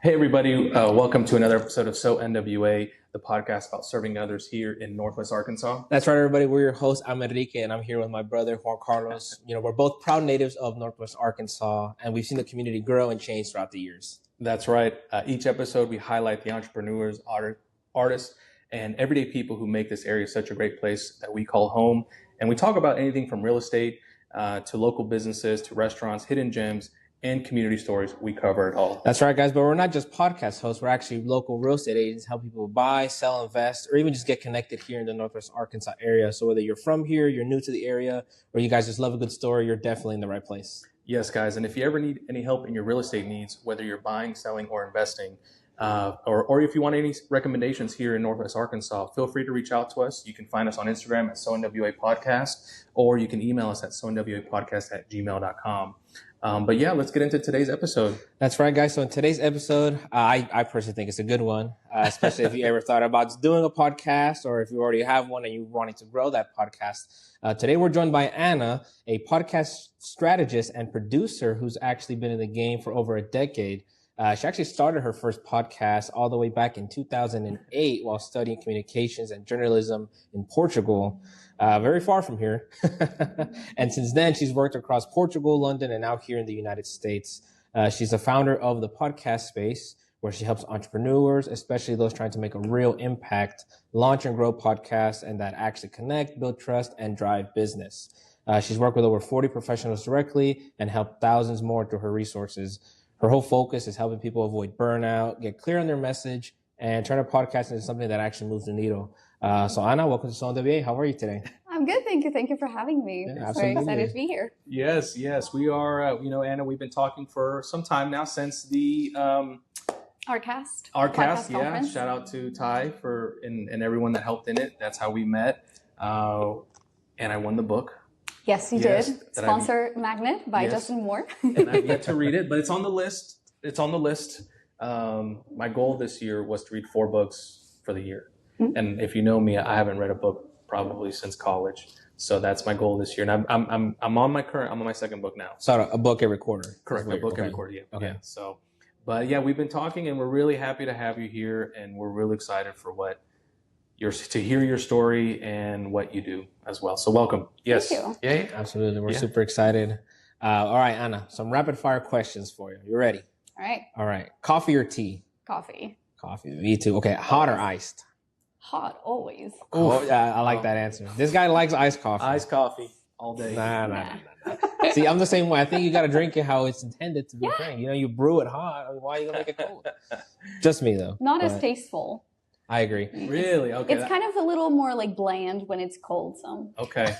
Hey, everybody. Welcome to another episode of SO NWA, the podcast about serving others here in Northwest Arkansas. That's right, everybody. We're your hosts. I'm Enrique, and I'm here with my brother, Juan Carlos. We're both proud natives of Northwest Arkansas, and we've seen the community grow and change throughout the years. That's right. Each episode, we highlight the entrepreneurs, artists, and everyday people who make this area such a great place that we call home. And we talk about anything from real estate to local businesses to restaurants, hidden gems, and community stories. We cover it all. That's right, guys. But we're not just podcast hosts. We're actually local real estate agents, help people buy, sell, invest, or even just get connected here in the Northwest Arkansas area. So whether you're from here, you're new to the area, or you guys just love a good story, you're definitely in the right place. Yes, guys. And if you ever need any help in your real estate needs, whether you're buying, selling, or investing, or if you want any recommendations here in Northwest Arkansas, feel free to reach out to us. You can find us on Instagram at SO NWA Podcast, or you can email us at sonwapodcast@gmail.com. But yeah, let's get into today's episode. That's right, guys. So in today's episode, I personally think it's a good one, especially if you ever thought about doing a podcast or if you already have one and you're wanting to grow that podcast. Today, we're joined by Ana, a podcast strategist and producer who's actually been in the game for over a decade. She actually started her first podcast all the way back in 2008 while studying communications and journalism in Portugal, very far from here. And since then, she's worked across Portugal, London, and now here in the United States. She's the founder of the podcast space, where she helps entrepreneurs, especially those trying to make a real impact, launch and grow podcasts, and that actually connect, build trust, and drive business. She's worked with over 40 professionals directly and helped thousands more through her resources. Her whole focus is helping people avoid burnout, get clear on their message, and turn a podcast into something that actually moves the needle. So Ana, welcome to SO NWA. How are you today? I'm good, thank you. Thank you for having me. Yeah, I'm very excited to be here. Yes, we are. Anna, we've been talking for some time now since the Artcast. Artcast, yeah. Conference. Shout out to Ty and everyone that helped in it. That's how we met. And I won the book. Yes, you Yes, did. that Sponsor Magnet by Yes. Justin Moore. And I've yet to read it, but it's on the list. My goal this year was to read 4 books for the year. Mm-hmm. And if you know me, I haven't read a book probably since college. So that's my goal this year. And I'm on my second book now. So a book every quarter. Correct. A book every quarter. Yeah. Okay. Yeah. So, but yeah, we've been talking and we're really happy to have you here. And we're really excited for to hear your story and what you do as well. So welcome. Yes. Thank you. Yeah. Absolutely. We're super excited. All right, Ana, some rapid fire questions for you. You ready? All right. Coffee or tea? Coffee. Coffee. Me too. Okay. Hot or iced? Hot, always. Oh, yeah, I like that answer. This guy likes iced coffee. Iced coffee all day. Nah. See, I'm the same way. I think you got to drink it how it's intended to be drank. You brew it hot. I mean, why are you going to make it cold? Just me, though. Not as tasteful. I agree. Really? Okay. It's kind of a little more like bland when it's cold. So. Okay.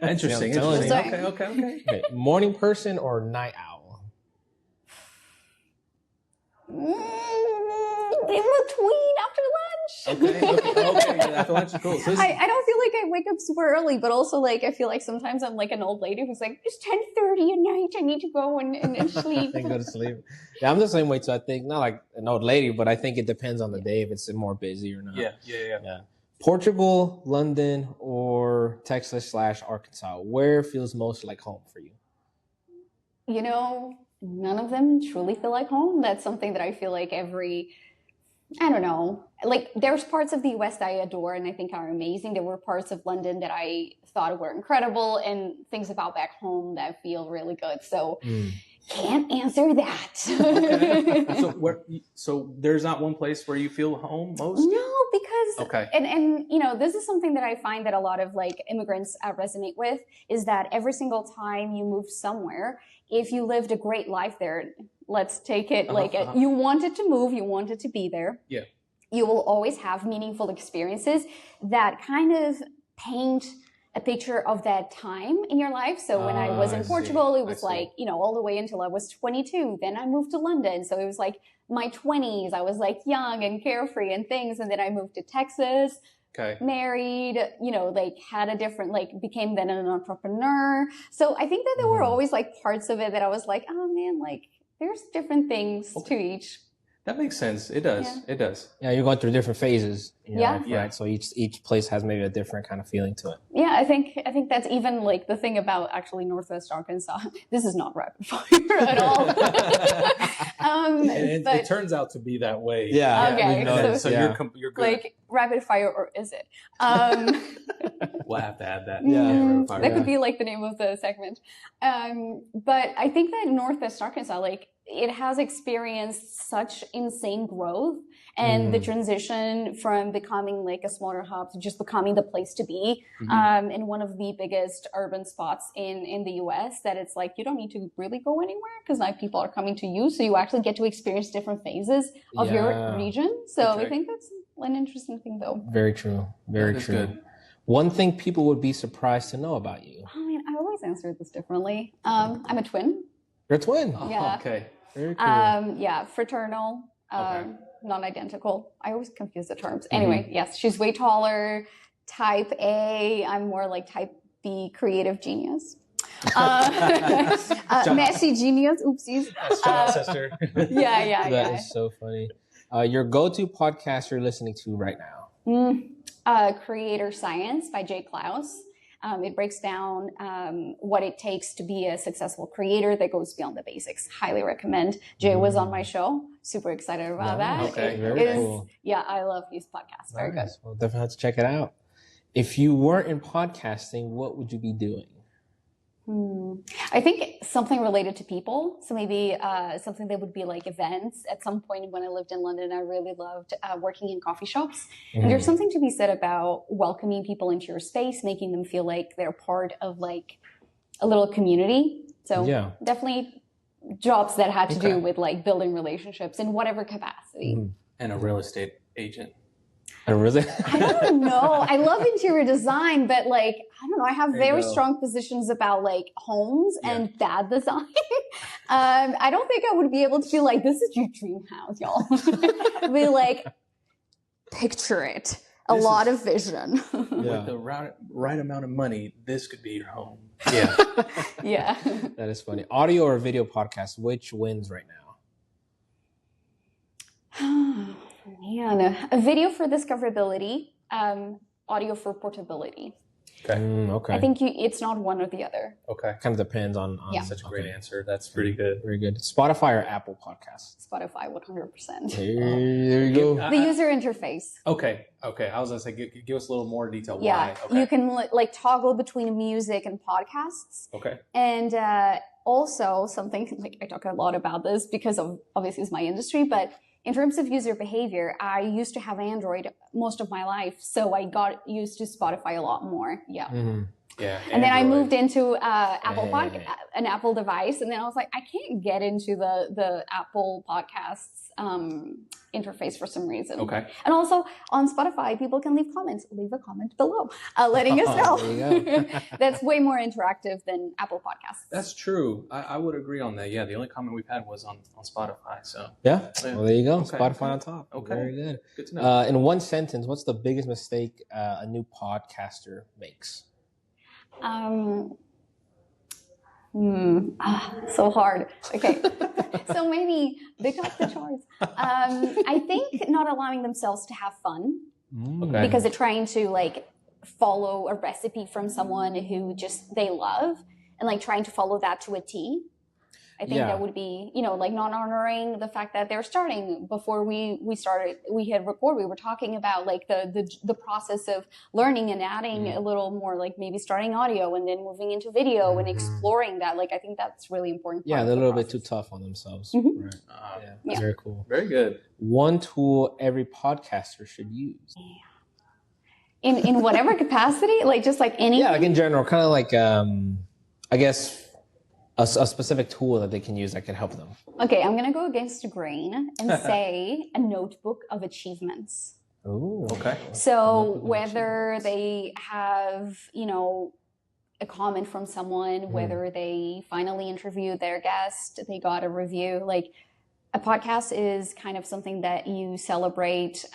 Interesting. See, I'm telling Interesting. you. Okay. Morning person or night owl? In between after lunch. Okay. After lunch is cool. So I don't feel like I wake up super early, but also like I feel like sometimes I'm like an old lady who's like, it's 10:30 at night. I need to go and sleep. And go to sleep. Yeah, I'm the same way too. I think not like an old lady, but I think it depends on the day if it's more busy or not. Yeah. Portugal, London, or Texas/Arkansas. Where feels most like home for you? None of them truly feel like home. That's something that I feel like I don't know. Like there's parts of the US that I adore and I think are amazing. There were parts of London that I thought were incredible and things about back home that feel really good. So can't answer that. Okay. So there's not one place where you feel home most? No, because and this is something that I find that a lot of like immigrants resonate with is that every single time you move somewhere, if you lived a great life there, let's take it you wanted to move, you wanted to be there. Yeah. You will always have meaningful experiences that kind of paint a picture of that time in your life. So when I was in Portugal, it was like, all the way until I was 22. Then I moved to London. So it was like my 20s. I was like young and carefree and things. And then I moved to Texas, married, had a different, became then an entrepreneur. So I think that there were always like parts of it that I was like, oh man, like there's different things to each. That makes sense. It does. Yeah. It does. Yeah, you're going through different phases in your life, Yeah. right? So each place has maybe a different kind of feeling to it. Yeah, I think that's even like the thing about actually Northwest Arkansas. This is not rapid fire at all. It turns out to be that way. Yeah. Okay. So you're good. Like rapid fire, or is it? We'll have to add that. Yeah. That could be like the name of the segment. But I think that Northwest Arkansas, like, it has experienced such insane growth, and the transition from becoming like a smaller hub to just becoming the place to be in one of the biggest urban spots in the US, that it's like you don't need to really go anywhere because now people are coming to you. So you actually get to experience different phases of your region. So I think that's an interesting thing, though. Very true. Very true. Good. One thing people would be surprised to know about you. I mean, I always answer this differently. I'm a twin. You're a twin. Yeah. Okay. Very cool. Yeah, fraternal, non-identical. I always confuse the terms. Anyway, yes, she's way taller. Type A. I'm more like type B, creative genius. Messy genius. Oopsies. Sister. Yeah. That is so funny. Your go-to podcast you're listening to right now? Creator Science by Jay Klaus. It breaks down what it takes to be a successful creator that goes beyond the basics. Highly recommend. Jay was on my show. Super excited about that. Okay, very cool. Yeah, I love his podcast. Very good. We'll definitely have to check it out. If you weren't in podcasting, what would you be doing? I think something related to people. So maybe something that would be like events. At some point when I lived in London, I really loved working in coffee shops. And there's something to be said about welcoming people into your space, making them feel like they're part of like a little community. So definitely jobs that had to do with like building relationships in whatever capacity. And a real estate agent. I don't know. I love interior design, but like, I don't know. I have very strong positions about like homes and bad design. I don't think I would be able to be like, this is your dream house, y'all. Be like, picture it. A lot of vision. With the right amount of money, this could be your home. Yeah. That is funny. Audio or video podcast, which wins right now? Man, a video for discoverability, audio for portability. Okay. I think it's not one or the other. Okay. Kind of depends on Such a great answer. That's pretty good. Very good. Spotify or Apple Podcasts? Spotify, 100%. There you go. The user interface. Okay. I was going to say, give us a little more detail. Yeah. Why? Okay. You can like toggle between music and podcasts. Okay. And also something, like I talk a lot about this because of obviously it's my industry, but in terms of user behavior, I used to have Android most of my life, so I got used to Spotify a lot more. Yeah. Yeah. And then I moved into an Apple device, and then I was like, I can't get into the Apple Podcasts interface for some reason. Okay. And also on Spotify, people can leave comments. Leave a comment below, letting us know. There you go. That's way more interactive than Apple Podcasts. That's true. I would agree on that. Yeah, the only comment we've had was on Spotify. So well, there you go. Okay. Spotify on top. Okay. Very good. Good to know. In one sentence, what's the biggest mistake a new podcaster makes? So hard. Okay. So maybe big up the charts. I think not allowing themselves to have fun because they're trying to like follow a recipe from someone who just they love and like trying to follow that to a T. I think that would be, like not honoring the fact that they're starting. Before we started, we had record. We were talking about like the process of learning and adding a little more, like maybe starting audio and then moving into video and exploring that. Like I think that's really important. Yeah, they're a little bit too tough on themselves. Right. Very cool. Very good. One tool every podcaster should use. In whatever capacity, like just like any. Yeah, like in general, kind of like I guess. A specific tool that they can use that can help them. Okay, I'm going to go against the grain and say a notebook of achievements. Oh, okay. So whether they have, a comment from someone, whether they finally interviewed their guest, they got a review, like a podcast is kind of something that you celebrate,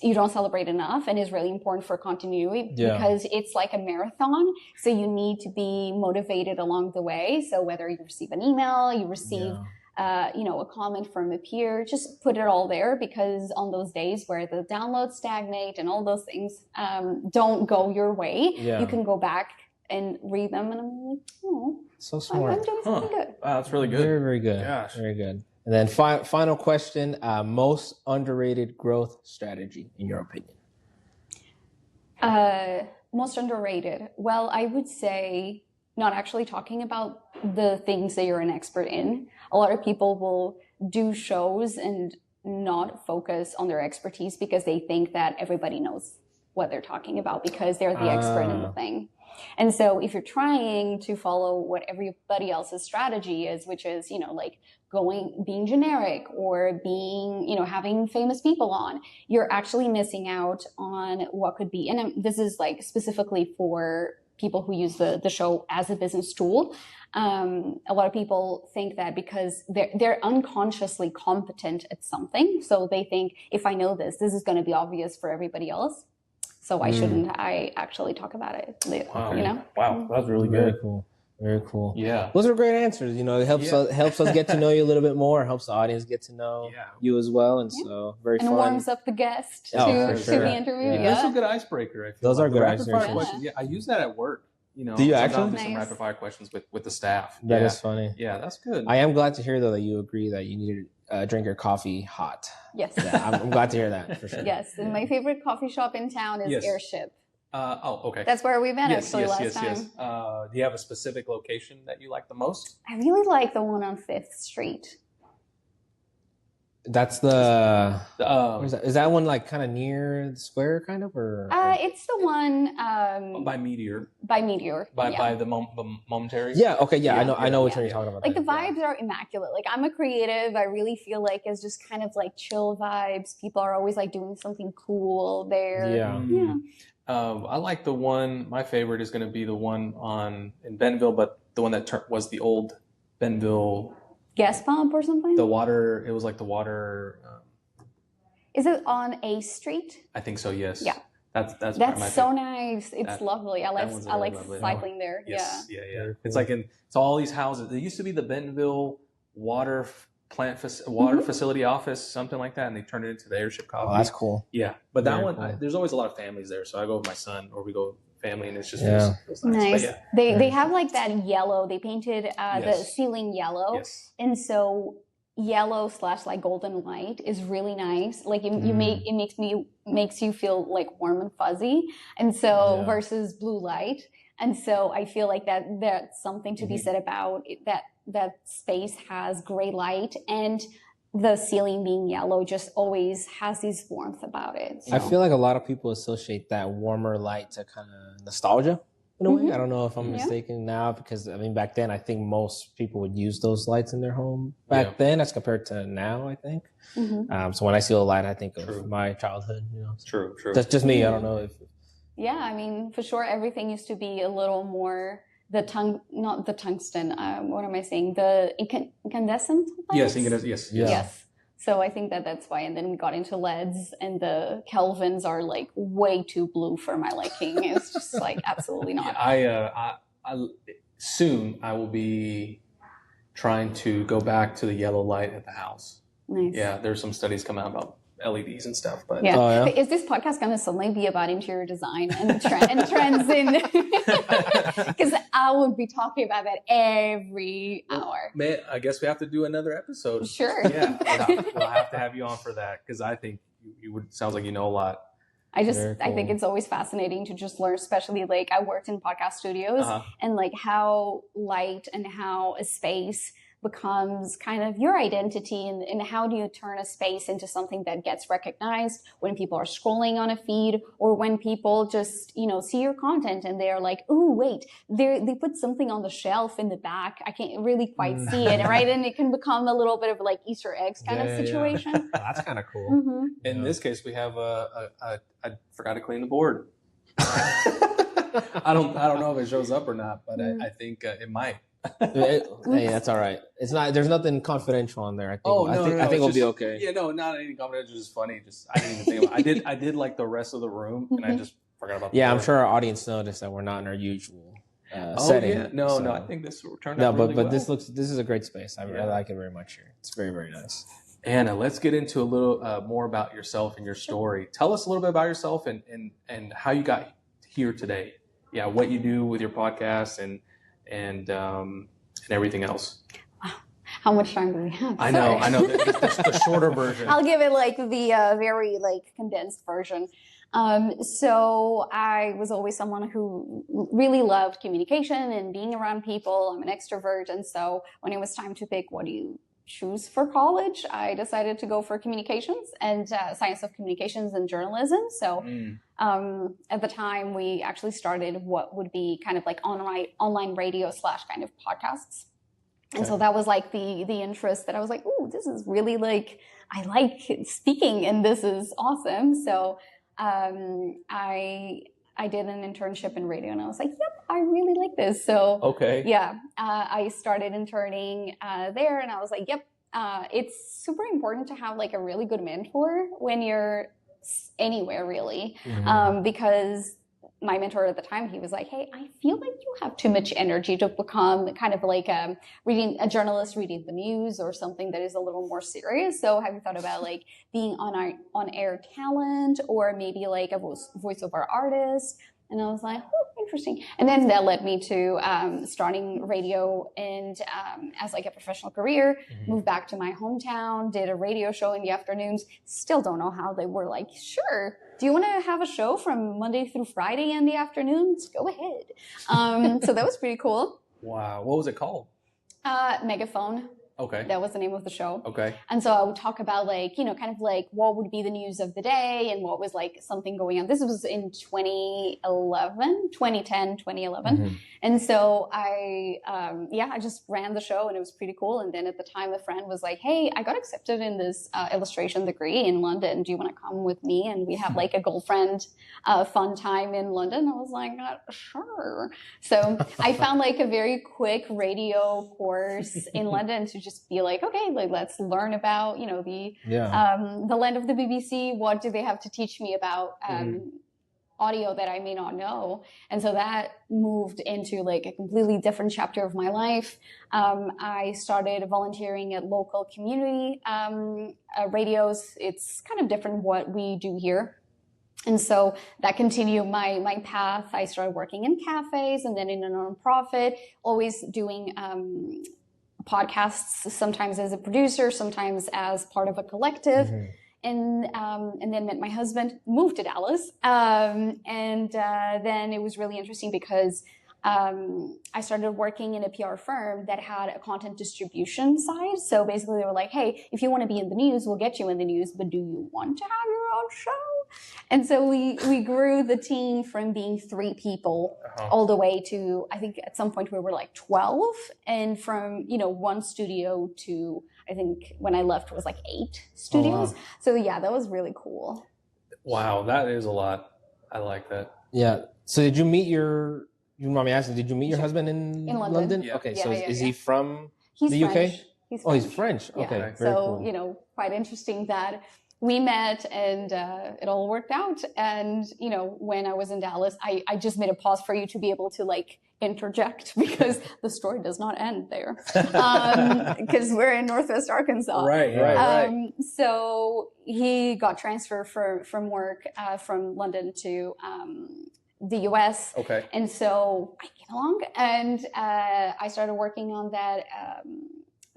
you don't celebrate enough and is really important for continuity because it's like a marathon. So you need to be motivated along the way. So whether you receive an email, you receive, a comment from a peer, just put it all there because on those days where the downloads stagnate and all those things don't go your way, you can go back and read them. And I'm like, oh, so smart. I'm doing something good. Wow, that's really good. Very, very good. Gosh. Very good. And then final question, most underrated growth strategy in your opinion? Most underrated. Well, I would say not actually talking about the things that you're an expert in. A lot of people will do shows and not focus on their expertise because they think that everybody knows what they're talking about because they're the expert in the thing. And so if you're trying to follow what everybody else's strategy is, which is, like being generic or being, having famous people on, you're actually missing out on what could be. And this is like specifically for people who use the show as a business tool. A lot of people think that because they're unconsciously competent at something. So they think if I know this is going to be obvious for everybody else. So why shouldn't I actually talk about it? Wow. Wow. That's really good. Very cool. Very cool. Yeah. Those are great answers. It helps us get to know you a little bit more, helps the audience get to know you as well. And so very fun. And warms up the guest to the interview. Yeah. That's a good icebreaker. I feel those are good icebreakers. Questions. Yeah, I use that at work. Do you actually? Do some rapid fire questions with the staff. That is funny. Yeah, that's good. I am glad to hear though that you agree that you need to drink your coffee hot. Yes. Yeah, I'm glad to hear that for sure. Yes, and my favorite coffee shop in town is Airship. Okay. That's where we met last time. Do you have a specific location that you like the most? I really like the one on 5th Street. That's the is that one like kind of near the square kind of or it's the one by Meteor by the Momentary. I know which one you're talking about. Like the vibes are immaculate. Like I'm a creative, I really feel like it's just kind of like chill vibes. People are always like doing something cool there. I like the one. My favorite is going to be the one in Bentonville, but the one that was the old Bentonville gas pump or something? The water, it was like the water. Is it on A Street? I think so, yes. Yeah. That's so nice. It's lovely. I like cycling there. Yes. Yeah. It's like it's all these houses. There used to be the Bentonville water facility office, something like that, and they turned it into the Airship Coffee. Oh, that's cool. Yeah. But that one, there's always a lot of families there, so I go with my son or we go family, and it's just feels nice. They have like that yellow. They painted the ceiling yellow, and so yellow / like golden light is really nice. Like it makes you feel like warm and fuzzy, and so versus blue light, and so I feel like that's something to be said about it, that space has gray light and the ceiling being yellow just always has this warmth about it. So. I feel like a lot of people associate that warmer light to kind of nostalgia in a way. I don't know if I'm mistaken now because, back then, I think most people would use those lights in their home back then as compared to now, I think. So when I see a light, I think of my childhood. True. That's just me. I don't know if... Yeah, for sure, everything used to be a little more... not the tungsten. What am I saying? The incandescent lights? Yes. So I think that's why. And then we got into LEDs, and the Kelvins are like way too blue for my liking. It's just like absolutely not. I soon I will be trying to go back to the yellow light at the house. Nice. Yeah, there's some studies coming out about LEDs and stuff, but But is this podcast going to suddenly be about interior design and trends in? Because I would be talking about that every hour. Man, I guess we have to do another episode. Sure. Yeah, we'll have to have you on for that because I think you would. Sounds like you know a lot. I think it's always fascinating to just learn, especially like I worked in podcast studios and like how light and how a space becomes kind of your identity and how do you turn a space into something that gets recognized when people are scrolling on a feed or when people just, see your content and they're like, oh, wait, they put something on the shelf in the back. I can't really quite see it, right? And it can become a little bit of like Easter eggs kind of situation. Yeah. That's kind of cool. In this case, we have I forgot to clean the board. I don't know if it shows up or not, but I think it might. Hey, that's all right. It's not. There's nothing confidential on there. I think. I think we'll be okay. Yeah, no, not anything confidential. Just funny. I didn't even think about it. I did like the rest of the room, and I just forgot about. I'm sure our audience noticed that we're not in our usual setting. Yeah. No. I think this turned out really well. This is a great space. I like it very much here. It's very, very nice. Anna, let's get into a little more about yourself and your story. Tell us a little bit about yourself and how you got here today. Yeah, what you do with your podcast and everything else. Wow. How much time do we have? I know. The shorter version. I'll give it like the very like condensed version. So I was always someone who really loved communication and being around people. I'm an extrovert. And so when it was time to pick what do you choose for college, I decided to go for communications and science of communications and journalism. So at the time, we actually started what would be kind of like online radio / kind of podcasts. And so that was like the interest that I was like, oh, this is really like, I like speaking and this is awesome. So I did an internship in radio and I was like, yep, I really like this. So I started interning there and I was like, yep, it's super important to have like a really good mentor when you're anywhere really. Because my mentor at the time, he was like, hey, I feel like you have too much energy to become kind of like a journalist reading the news or something that is a little more serious. So have you thought about like being on-air talent or maybe like a voiceover artist? And I was like, oh, interesting. And then that led me to starting radio and as like a professional career, moved back to my hometown, did a radio show in the afternoons. Still don't know how they were like, sure. Do you want to have a show from Monday through Friday in the afternoons? Go ahead. So that was pretty cool. Wow. What was it called? Megaphone. Okay. That was the name of the show. Okay. And so I would talk about like, kind of like what would be the news of the day and what was like something going on. This was in 2010, 2011. And so I just ran the show and it was pretty cool. And then at the time, a friend was like, hey, I got accepted in this illustration degree in London. Do you want to come with me? And we have like a girlfriend fun time in London. I was like, sure. So I found like a very quick radio course in London to just be like, okay, like let's learn about, the land of the BBC. What do they have to teach me about audio that I may not know? And so that moved into like a completely different chapter of my life. I started volunteering at local community radios. It's kind of different what we do here. And so that continued my path. I started working in cafes and then in a nonprofit, always doing podcasts, sometimes as a producer, sometimes as part of a collective. And then met my husband, moved to Dallas. And then it was really interesting because I started working in a PR firm that had a content distribution side. So basically they were like, hey, if you want to be in the news, we'll get you in the news, but do you want to have your own show? And so we grew the team from being 3 people all the way to, I think at some point we were like 12. And from, 1 studio to, I think when I left it was like 8 studios. So yeah, that was really cool. Wow, that is a lot. I like that. Yeah. So did you meet your husband in London? Yeah. Okay. Is he from the UK? He's French. He's French. Okay. Yeah. Very so, cool. Quite interesting that we met and it all worked out. And, when I was in Dallas, I just made a pause for you to be able to like interject because the story does not end there. Because we're in Northwest Arkansas. Right. So he got transferred from work from London to the US. Okay. And so I came along and I started working on that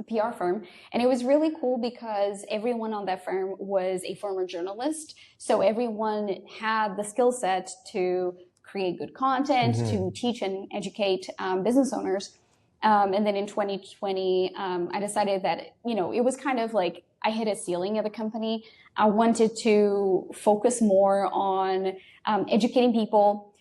PR firm. And it was really cool because everyone on that firm was a former journalist. So everyone had the skill set to create good content, to teach and educate business owners. And then in 2020, I decided that, it was kind of like I hit a ceiling at the company. I wanted to focus more on educating people,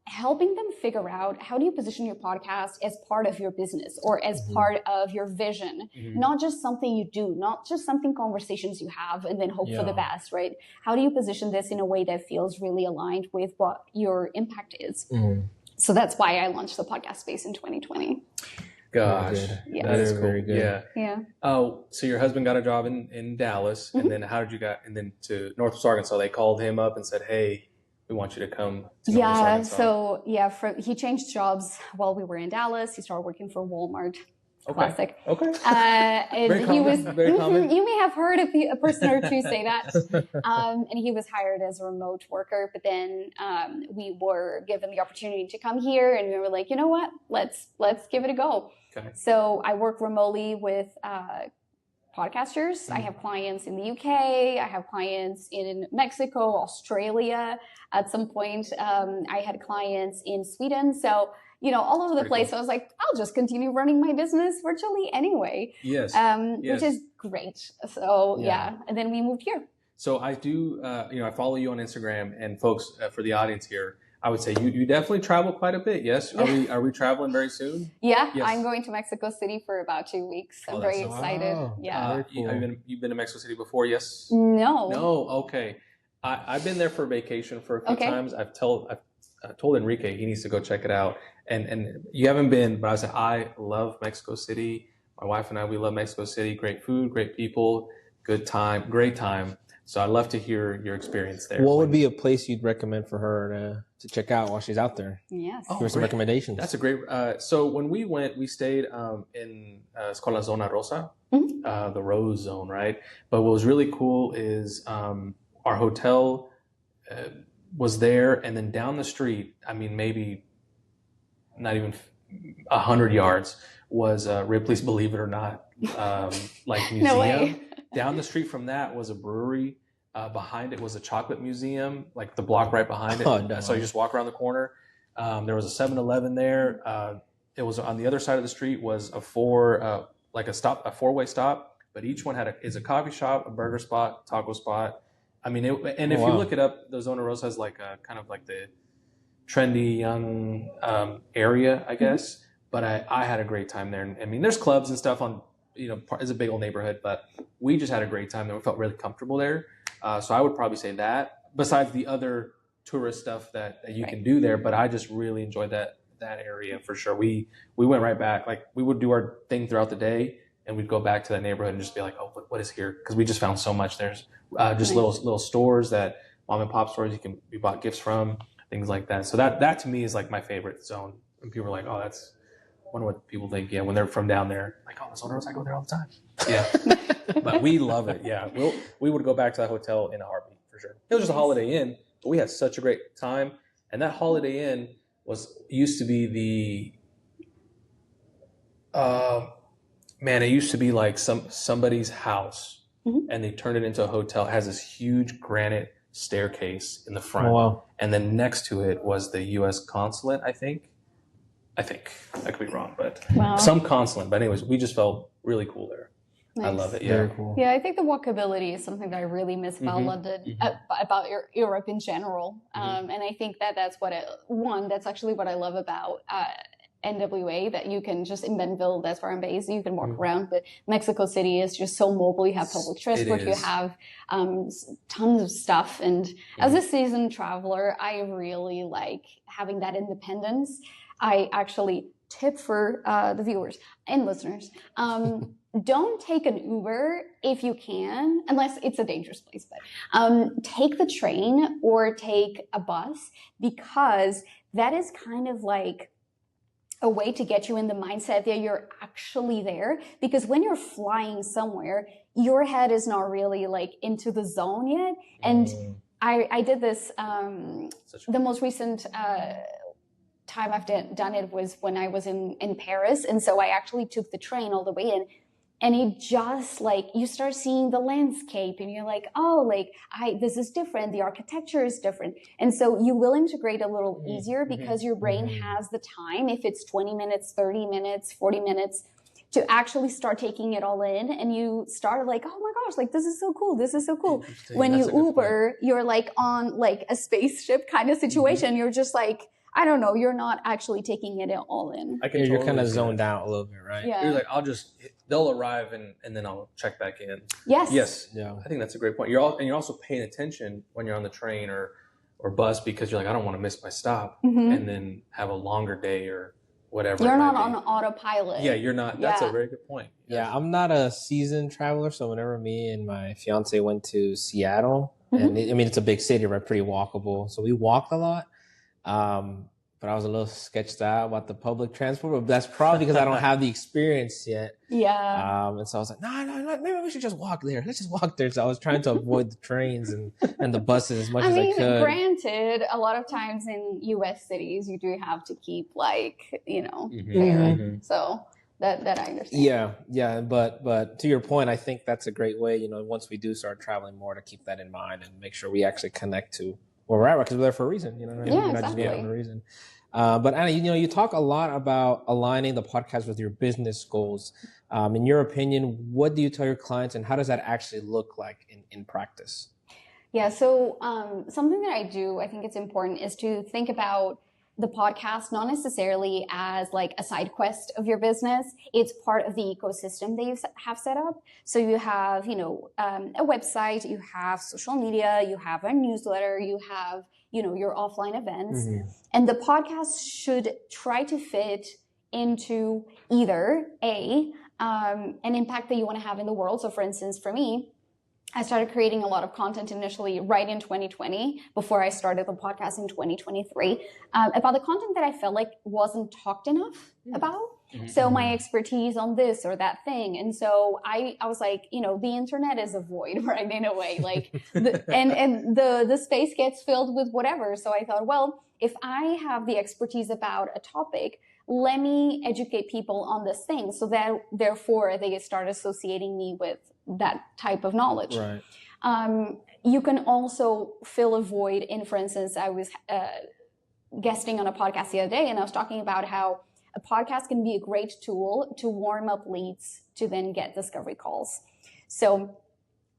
helping them figure out how do you position your podcast as part of your business or as part of your vision, not just something you do, not just something conversations you have and then hope for the best, right? How do you position this in a way that feels really aligned with what your impact is? So that's why I launched the podcast space in 2020. Gosh, that is cool. Very good. Yeah. Oh, so your husband got a job in Dallas, and then how did you get? And then to Northwest Arkansas, they called him up and said, "Hey, we want you to come." To so he changed jobs while we were in Dallas. He started working for Walmart. Okay. Classic. Okay. And Very he common, was, very common. you may have heard a person or two say that. And he was hired as a remote worker, but then we were given the opportunity to come here, and we were like, you know what, let's give it a go. Okay. So I work remotely with podcasters. I have clients in the UK. I have clients in Mexico, Australia. At some point, I had clients in Sweden. So, all over the place. Cool. So I was like, I'll just continue running my business virtually anyway. Yes. Which is great. So yeah. And then we moved here. So I do, I follow you on Instagram, and folks, for the audience here, I would say you definitely travel quite a bit. Yes. Are we traveling very soon? Yeah. Yes. I'm going to Mexico City for about 2 weeks. I'm very excited. Wow. Yeah. Cool. You've been to Mexico City before? Yes. No. Okay. I've been there for vacation for a few times. I've told Enrique he needs to go check it out. And you haven't been, but I said I love Mexico City. My wife and I, we love Mexico City. Great food, great people, great time. So I'd love to hear your experience there. What would be a place you'd recommend for her to check out while she's out there? Yes. Give her some recommendations. That's a great. So when we went, we stayed in it's called La Zona Rosa, the Rose Zone, right? But what was really cool is our hotel was there, and then down the street, I mean, maybe not even 100 yards, was Ripley's Believe It or Not museum. No way. Down the street from that was a brewery. Behind it was a chocolate museum, like the block right behind it. So you just walk around the corner. There was a 7-Eleven there. It was on the other side of the street was a four-way stop, but each one is a coffee shop, a burger spot, taco spot. I mean, if you look it up, the Zona Rosa has like a kind of like the trendy young area, I guess. But I had a great time there. I mean, there's clubs and stuff on, it's a big old neighborhood, but we just had a great time there. We felt really comfortable there. So I would probably say that, besides the other tourist stuff that you can do there. But I just really enjoyed that area for sure. We went right back. Like, we would do our thing throughout the day, and we'd go back to that neighborhood and just be like, oh, what is here? Because we just found so much. There's just little stores, that mom and pop stores we bought gifts from, things like that. So that to me is like my favorite zone. And people are like, oh, that's, I wonder what people think. Yeah, when they're from down there, like, oh, Zona Rosa, I go there all the time. Yeah, but we love it. Yeah, we would go back to that hotel in a heartbeat for sure. It was just a Holiday Inn, but we had such a great time. And that Holiday Inn used to be it used to be like somebody's house, and they turned it into a hotel. It has this huge granite staircase in the front. Oh, wow. And then next to it was the U.S. consulate, I think. I could be wrong, but some consulate. But anyways, we just felt really cool there. Nice. I love it. Yeah. Very cool. Yeah, I think the walkability is something that I really miss about London, about Europe in general. And I think that's that's actually what I love about NWA, that you can just, in Bentonville, that's where I'm based, you can walk around, but Mexico City is just so mobile. You have public transport, you have tons of stuff. And as a seasoned traveler, I really like having that independence. I actually tip for the viewers and listeners. Don't take an Uber if you can, unless it's a dangerous place, but take the train or take a bus, because that is kind of like a way to get you in the mindset that you're actually there. Because when you're flying somewhere, your head is not really like into the zone yet. And I did this, the most recent time I've done it was when I was in Paris. And so I actually took the train all the way in. And it just like, you start seeing the landscape and you're like, oh, like this is different. The architecture is different. And so you will integrate a little easier because your brain has the time, if it's 20 minutes, 30 minutes, 40 minutes, to actually start taking it all in. And you start like, oh my gosh, like this is so cool. This is so cool. When you Uber, you're like on like a spaceship kind of situation. You're just like, I don't know, you're not actually taking it all in. You're kind of zoned out a little bit, right? Yeah. You're like, they'll arrive and then I'll check back in. Yes. Yeah. I think that's a great point. You're also paying attention when you're on the train or bus, because you're like, I don't want to miss my stop and then have a longer day or whatever. You're not on autopilot. Yeah, you're not. That's a very good point. Yeah, I'm not a seasoned traveler, so whenever me and my fiance went to Seattle, and it's a big city, right? Pretty walkable. So we walked a lot. but I was a little sketched out about the public transport. But that's probably because I don't have the experience yet. Yeah. And so I was like, no, maybe we should just walk there. Let's just walk there. So I was trying to avoid the trains and the buses as much as I could. Granted, a lot of times in U.S. cities, you do have to keep there. So that I understand. Yeah. But to your point, I think that's a great way, once we do start traveling more, to keep that in mind and make sure we actually connect to where we're at, because we're there for a reason. Yeah, Not exactly. just for a reason. But Ana, you talk a lot about aligning the podcast with your business goals. In your opinion, what do you tell your clients, and how does that actually look like in practice? Yeah, so something that I do, I think it's important, is to think about the podcast not necessarily as like a side quest of your business. It's part of the ecosystem that you have set up. So you have, a website, you have social media, you have a newsletter, you have, your offline events. And the podcast should try to fit into either an impact that you want to have in the world. So for instance, for me, I started creating a lot of content initially right in 2020, before I started the podcast in 2023, about the content that I felt like wasn't talked enough about. So my expertise on this or that thing. And so I was like, the internet is a void, right? In a way, like, the space gets filled with whatever. So I thought, well, if I have the expertise about a topic, let me educate people on this thing, so that therefore they start associating me with that type of knowledge. Right. You can also fill a void in, for instance, I was guesting on a podcast the other day, and I was talking about how a podcast can be a great tool to warm up leads to then get discovery calls. So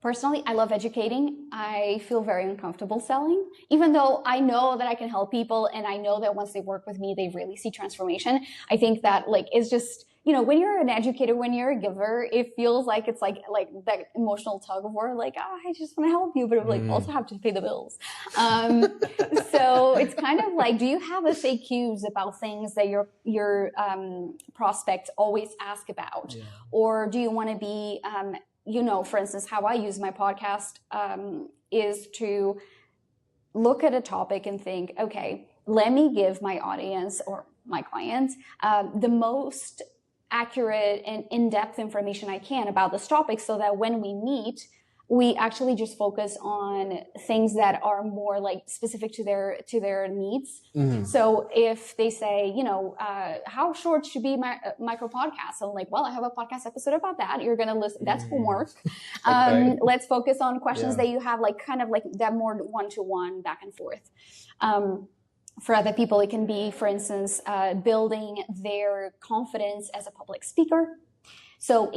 personally, I love educating. I feel very uncomfortable selling, even though I know that I can help people, and I know that once they work with me, they really see transformation. I think that it's just, when you're an educator, when you're a giver, it feels like it's like that emotional tug of war, I just want to help you, but also have to pay the bills. So it's kind of like, do you have FAQs about things that your prospects always ask about? Yeah. Or do you want to be, for instance, how I use my podcast is to look at a topic and think, okay, let me give my audience or my clients the most accurate and in-depth information I can about this topic, so that when we meet, we actually just focus on things that are more specific to their needs. So if they say, how short should be my micro podcast? I'm like, well, I have a podcast episode about that. You're going to listen. That's homework. Okay. Let's focus on questions that you have, kind of that more one-to-one back and forth. For other people, it can be, for instance, building their confidence as a public speaker. So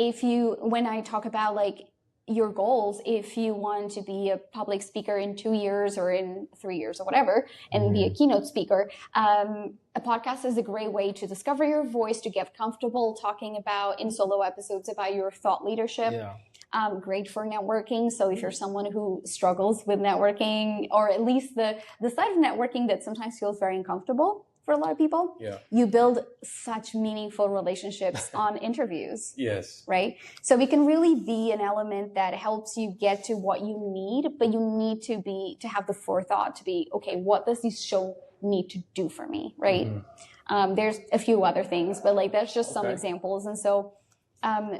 when I talk about your goals, if you want to be a public speaker in 2 years or in 3 years or whatever, and be a keynote speaker, a podcast is a great way to discover your voice, to get comfortable talking about in solo episodes about your thought leadership. Yeah. Great for networking. So if you're someone who struggles with networking, or at least the side of networking that sometimes feels very uncomfortable for a lot of people, you build such meaningful relationships on interviews. Yes. Right? So it can really be an element that helps you get to what you need, but you need to have the forethought to be, okay, what does this show need to do for me? Right? There's a few other things, but that's just some examples. And so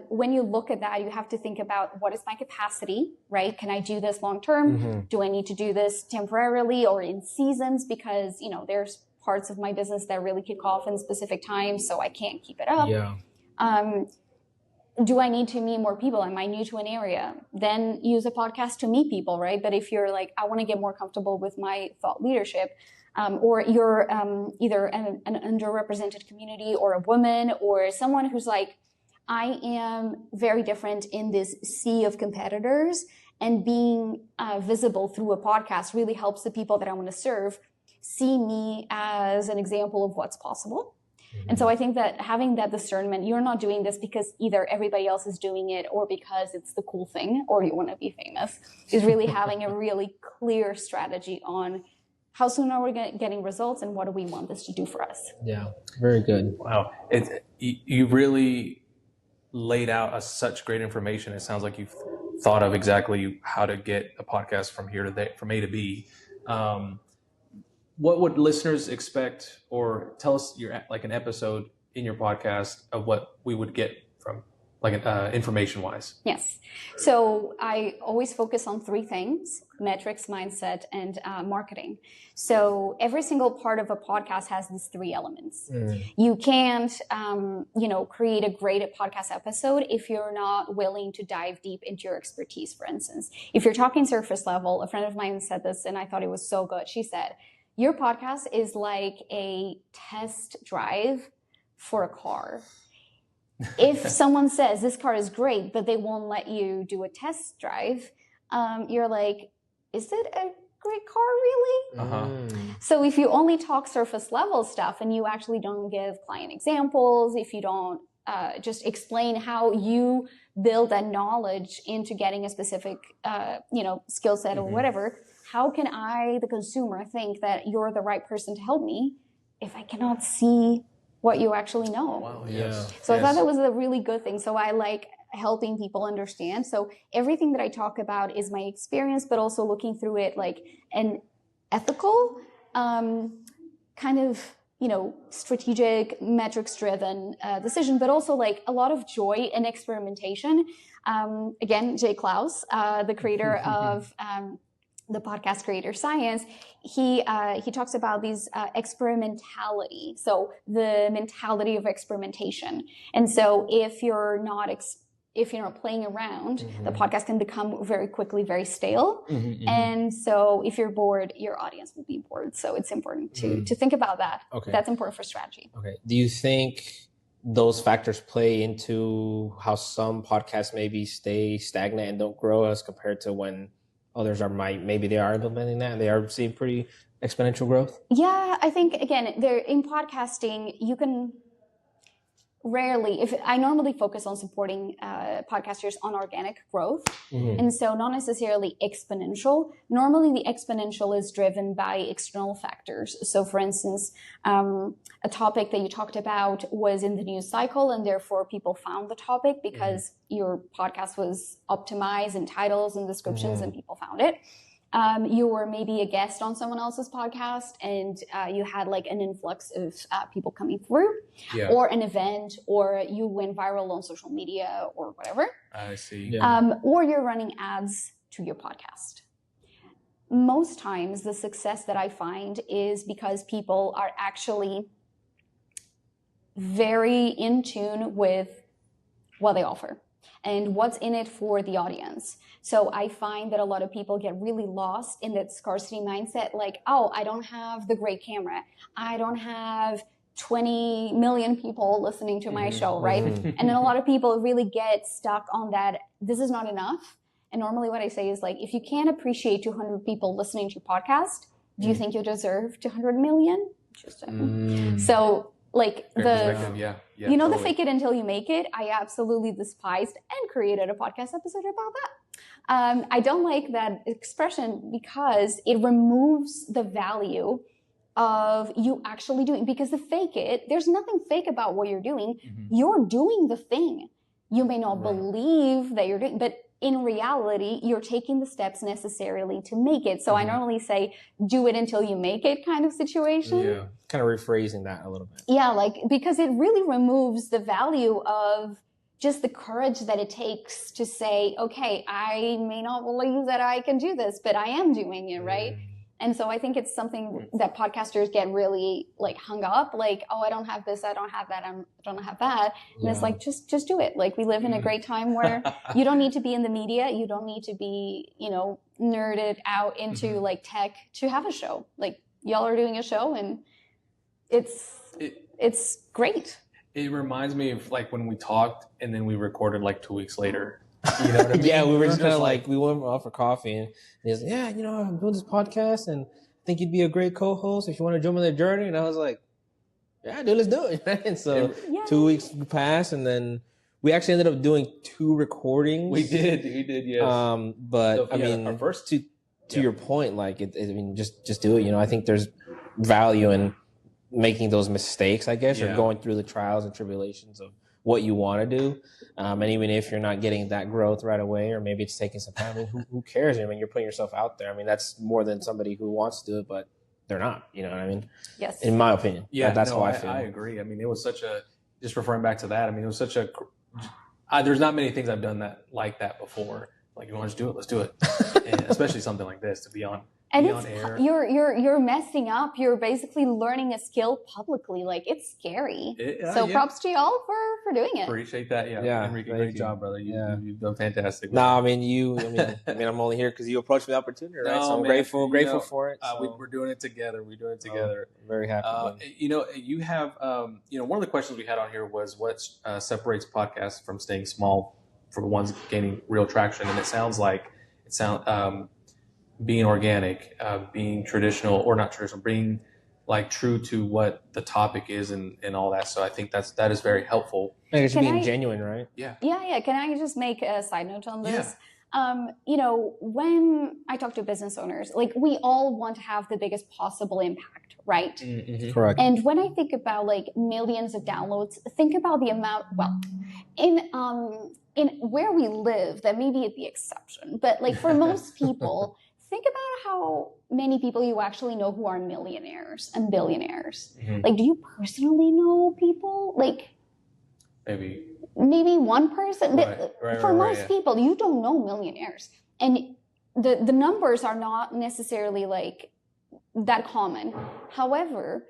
when you look at that, you have to think about, what is my capacity, right? Can I do this long term? Do I need to do this temporarily or in seasons? Because, there's parts of my business that really kick off in specific times, so I can't keep it up. Yeah. Do I need to meet more people? Am I new to an area? Then use a podcast to meet people, right? But if you're I want to get more comfortable with my thought leadership, or you're either an underrepresented community, or a woman, or someone who's I am very different in this sea of competitors, and being visible through a podcast really helps the people that I want to serve see me as an example of what's possible. And so I think that having that discernment, you're not doing this because either everybody else is doing it or because it's the cool thing or you want to be famous, is really having a really clear strategy on how soon are we getting results and what do we want this to do for us. Yeah, very good. Wow. You really laid out such great information. It sounds like you've thought of exactly how to get a podcast from here to there, from A to B. what would listeners expect, or tell us like an episode in your podcast of what we would get from like information wise? Yes. So I always focus on three things: metrics, mindset, and marketing. So every single part of a podcast has these three elements. You can't, create a great podcast episode if you're not willing to dive deep into your expertise. For instance, if you're talking surface level, a friend of mine said this and I thought it was so good. She said, your podcast is like a test drive for a car. If someone says this car is great, but they won't let you do a test drive, you're like, is it a great car really? So if you only talk surface level stuff and you actually don't give client examples, if you don't just explain how you build that knowledge into getting a specific skill set or whatever, how can I, the consumer, think that you're the right person to help me if I cannot see what you actually know? Wow, yes. So I thought that was a really good thing. So I like helping people understand. So everything that I talk about is my experience, but also looking through it like an ethical, kind of, strategic, metrics-driven decision, but also like a lot of joy and experimentation. Again, Jay Klaus, the creator of the podcast Creator Science, he talks about these experimentality. So the mentality of experimentation. And so if you're not playing around, the podcast can become very quickly very stale. And so if you're bored, your audience will be bored. So it's important to think about that. Okay. That's important for strategy. Okay. Do you think those factors play into how some podcasts maybe stay stagnant and don't grow as compared to when others maybe they are implementing that and they are seeing pretty exponential growth? Yeah, I think, again, in podcasting, you can rarely, if I normally focus on supporting podcasters on organic growth, and so not necessarily exponential. Normally the exponential is driven by external factors. So for instance, a topic that you talked about was in the news cycle, and therefore people found the topic because your podcast was optimized in titles and descriptions and people found it. You were maybe a guest on someone else's podcast and you had like an influx of people coming through, or an event, or you went viral on social media or whatever. I see. Or you're running ads to your podcast. Most times the success that I find is because people are actually very in tune with what they offer and what's in it for the audience. So I find that a lot of people get really lost in that scarcity mindset, like, oh, I don't have the great camera. I don't have 20 million people listening to my show, right? And then a lot of people really get stuck on that. This is not enough. And normally what I say is like, if you can't appreciate 200 people listening to your podcast, do you think you deserve 200 million? Interesting. So like the totally. The fake it until you make it, I absolutely despised and created a podcast episode about that. I don't like that expression because it removes the value of you actually doing, because the fake it, there's nothing fake about what you're doing. You're doing the thing. You may not believe that you're doing, but in reality, you're taking the steps necessarily to make it. So I normally say, do it until you make it kind of situation. Yeah, kind of rephrasing that a little bit. Yeah, because it really removes the value of just the courage that it takes to say, okay, I may not believe that I can do this, but I am doing it, right? And so I think it's something that podcasters get really hung up, oh, I don't have this, I don't have that, I don't have that. And it's just do it. We live in a great time where you don't need to be in the media. You don't need to be, nerded out into tech to have a show. Y'all are doing a show and it's great. It reminds me of when we talked and then we recorded 2 weeks later. You know what I mean? Yeah, we were just kind of we went off for coffee and he was like, yeah, I'm doing this podcast and I think you'd be a great co-host if you want to join me on the journey. And I was like, yeah, dude, let's do it. And so 2 weeks passed and then we actually ended up doing 2 recordings. We did, yes. But so, our first to your point, just do it. I think there's value in making those mistakes, I guess, or going through the trials and tribulations of what you want to do. And even if you're not getting that growth right away, or maybe it's taking some time, who cares? You're putting yourself out there. That's more than somebody who wants to do it, but they're not. You know what I mean? Yes. In my opinion. Yeah, that's no, how I feel. I agree. I mean, it was such a, just referring back to that, I mean, it was such a, there's not many things I've done like that before. Like, you want to just do it? Let's do it. And especially something like this, to be on air. You're messing up. You're basically learning a skill publicly. Like, it's scary. Props to y'all for doing it. Appreciate that. Yeah. Enrique, great job, brother. You've done fantastic. No, I mean, I'm only here because you approched me the opportunity, right? So I'm grateful for it. So. We're doing it together. We're doing it together. I'm very happy. You have, one of the questions we had on here was what separates podcasts from staying small for the ones gaining real traction. And it sounds like being organic, being traditional or not traditional, being like true to what the topic is and all that. So I think that is very helpful. I guess being genuine, right? Yeah. Can I just make a side note on this? Yeah. When I talk to business owners, like, we all want to have the biggest possible impact, right? Mm-hmm. Correct. And when I think about like millions of downloads, think about the amount, in where we live, that may be the exception, but like for most people, think about how many people you actually know who are millionaires and billionaires. Mm-hmm. Like, do you personally know people? Like, maybe one person. Right, for most people, you don't know millionaires. And the numbers are not necessarily like that common. However,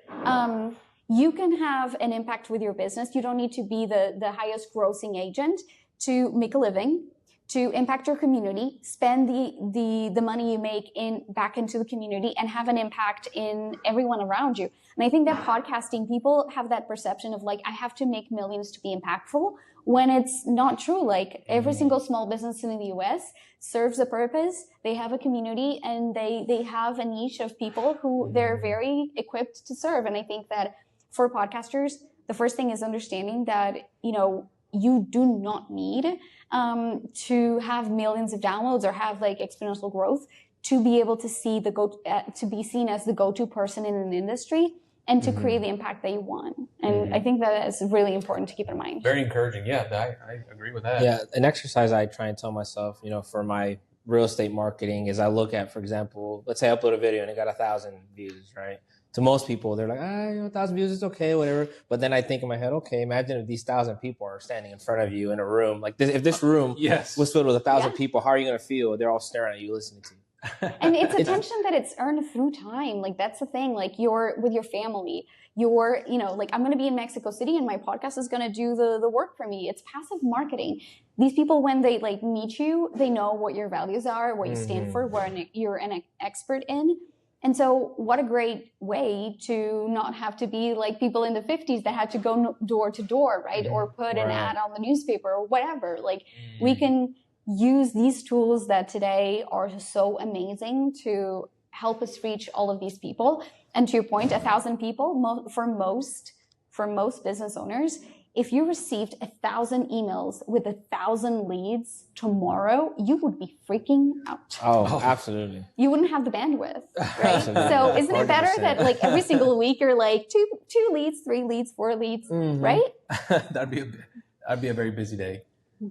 you can have an impact with your business. You don't need to be the highest grossing agent to make a living, to impact your community, spend the money you make back into the community, and have an impact in everyone around you. And I think that podcasting, people have that perception of like, I have to make millions to be impactful, when it's not true. Like, every single small business in the US serves a purpose. They have a community, and they have a niche of people who they're very equipped to serve. And I think that for podcasters, the first thing is understanding that, you do not need to have millions of downloads or have like exponential growth to be able to to be seen as the go-to person in an industry and to create the impact that you want. And I think that is really important to keep in mind. Very encouraging. Yeah, I agree with that. Yeah, an exercise I try and tell myself, for my real estate marketing is I look at, for example, let's say I upload a video and it got 1,000 views, right? To most people, they're like, 1,000 views is okay, whatever. But then I think in my head, okay, imagine if these 1,000 people are standing in front of you in a room. Like, if this room was filled with 1,000 people, how are you going to feel? They're all staring at you, listening to you. And it's attention that it's earned through time. Like, that's the thing. Like, you're with your family. You're, like, I'm going to be in Mexico City and my podcast is going to do the work for me. It's passive marketing. These people, when they like meet you, they know what your values are, what you stand for, what you're an expert in. And so what a great way to not have to be like people in the 50s that had to go door to door, right? Or put an ad on the newspaper or whatever. Like, we can use these tools that today are so amazing to help us reach all of these people. And to your point, 1,000 people, for most business owners, if you received 1,000 emails with 1,000 leads tomorrow, you would be freaking out. Oh, absolutely. You wouldn't have the bandwidth, right? So isn't it better that like every single week you're like two leads, 3 leads, 4 leads, right? That'd be a very busy day.